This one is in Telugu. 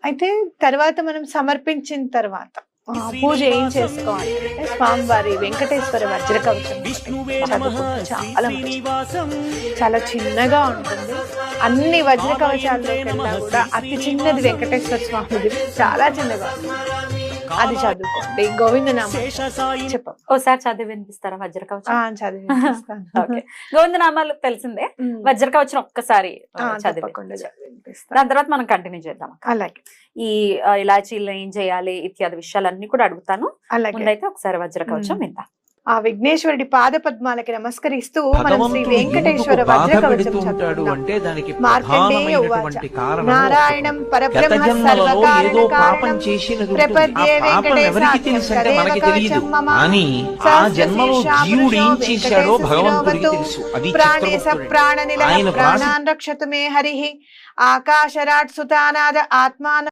అయితే తర్వాత మనం సమర్పించిన తర్వాత పూజ ఏం చేసుకోవాలి అంటే స్వామివారి వెంకటేశ్వర వజ్ర కవచం చదువుకుంటే చాలా మంచిది. చాలా చిన్నగా ఉంటుంది. అన్ని వజ్ర కవచాల్లో కన్నా కూడా అతి చిన్నది వెంకటేశ్వర స్వామిది, చాలా చిన్నగా ఉంటుంది. అది చదువుకోండి. గోవిందనామం చెప్పం ఓసారి చదివి వినిపిస్తారా వజ్ర కవచం? చదివి ఓకే, గోవిందనామాలు తెలిసిందే, వజ్ర కవచం ఒక్కసారి తప్పకుండా చదివిస్తాను. దాని తర్వాత మనం కంటిన్యూ చేద్దాం. అలాగే ఈ ఇలాచీలు ఏం చేయాలి ఇత్యాది విషయాలన్నీ కూడా అడుగుతాను. అలాగే ముందైతే ఒకసారి వజ్ర కవచం విందాం. ఆ విఘ్నేశ్వరుడి పాద పద్మాలకి నమస్కరిస్తూ మనం శ్రీ వెంకటేశ్వర వజ్ర కవచం చదువుకుందాం. మార్కండేయ ఉవాచ నారాయణం పరబ్రహ్మ సర్వకారణ కారణం ప్రపద్యే వెంకటేశాఖ్యం తదేవ కవచం మమ ప్రాణే సప్రాణనిలః ప్రాణాన్ రక్షతు మే హరిః ఆకాశరాట్ సుతానాద ఆత్మాన